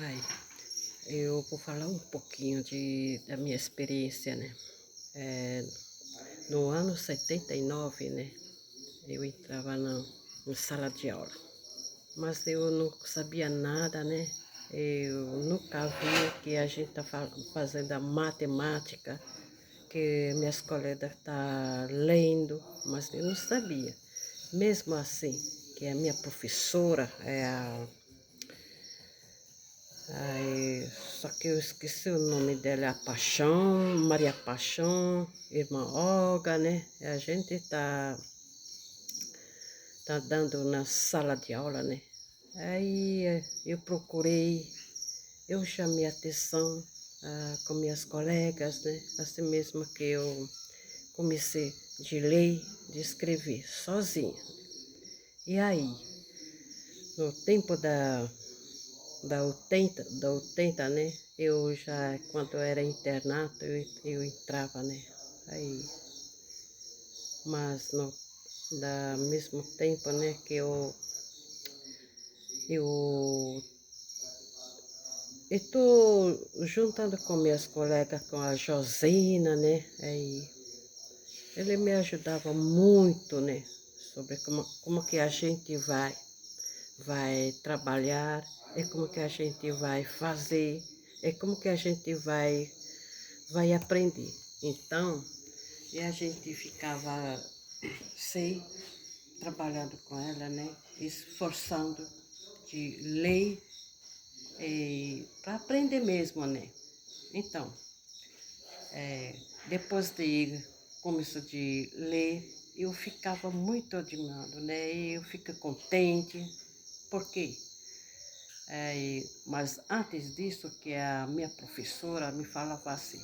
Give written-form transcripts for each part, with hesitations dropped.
Ai, eu vou falar um pouquinho da minha experiência, né? Eh, no ano 79, né? Eu entrava na sala de aula, mas eu não sabia nada, né? Eu nunca vi que a gente tá fazendo a matemática, que minhas colegas tá lendo, mas eu não sabia. Mesmo assim, que a minha professora é a Aí, só que eu esqueci o nome dela, é a Paixão, Maria Paixão, irmã Olga, né? E a gente tá dando na sala de aula, né? Aí eu procurei, eu chamei atenção com minhas colegas, né? Assim mesmo que eu comecei de ler, de escrever sozinha. E aí, no tempo da 80, né? Eu já, quando eu era internato, eu entrava, né? Aí, mas no da mesmo tempo, né, que eu estou juntando com minhas colegas, com a Josina, né? Aí, ele me ajudava muito, né? Sobre como que a gente vai trabalhar, é como que a gente vai fazer, é como que a gente vai aprender. Então, e a gente ficava sei, trabalhando com ela, né? Esforçando de ler para aprender mesmo, né? Então, depois de começo de ler, eu ficava muito admirando, né? E eu fico contente, porque mas antes disso, que a minha professora me falava assim: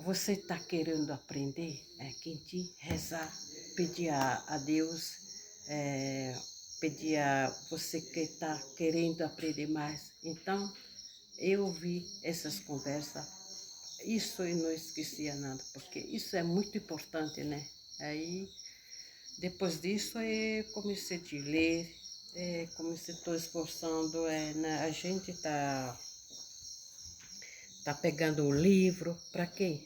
você está querendo aprender? É quem te rezar, pedir a Deus, pedir a você que está querendo aprender mais. Então, eu vi essas conversas, isso eu não esquecia nada, porque isso é muito importante, né? Aí, depois disso, eu comecei a ler, comecei, estou esforçando, a gente tá pegando o livro, para quê?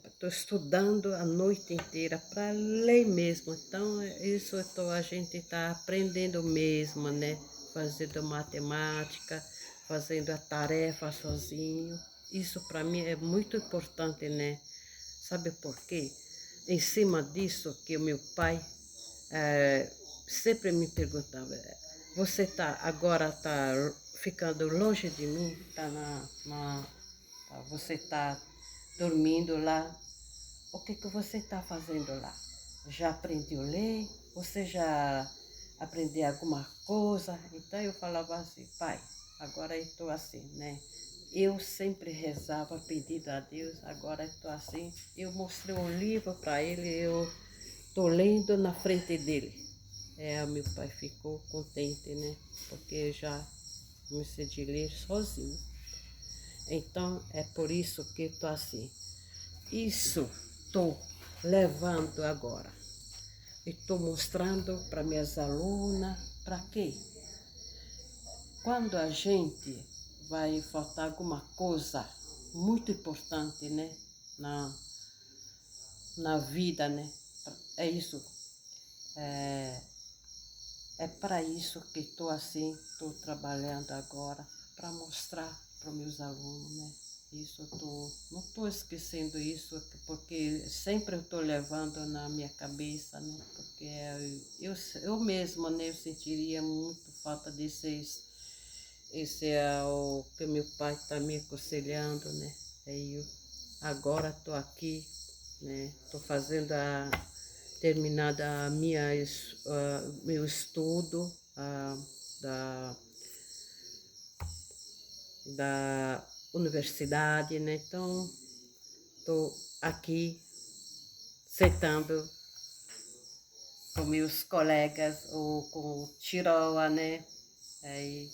Estou estudando a noite inteira para ler mesmo. Então, isso a gente está aprendendo mesmo, né? Fazendo matemática, fazendo a tarefa sozinho. Isso para mim é muito importante, né? Sabe por quê? Em cima disso que o meu pai sempre me perguntava, agora tá ficando longe de mim, você está dormindo lá, o que você está fazendo lá? Já aprendeu a ler? Você já aprendeu alguma coisa? Então eu falava assim: pai, agora eu estou assim, né? Eu sempre rezava pedindo a Deus, agora eu estou assim. Eu mostrei um livro para ele, eu estou lendo na frente dele. Meu pai ficou contente, né? Porque eu já comecei a ler sozinho. Então, é por isso que estou assim. Isso estou levando agora. Estou mostrando para minhas alunas, para quê? Quando a gente vai faltar alguma coisa muito importante, né? Na vida, né? É isso. É para isso que estou assim, estou trabalhando agora, para mostrar para os meus alunos, né? Isso não estou esquecendo isso, porque sempre eu estou levando na minha cabeça, né? Porque eu mesma, né, eu sentiria muito falta esse é o que meu pai está me aconselhando, né? Agora estou aqui, né? Estou fazendo terminada meu estudo da, da universidade, né? Então, estou aqui sentando com meus colegas ou com o Tiroa, né? Aí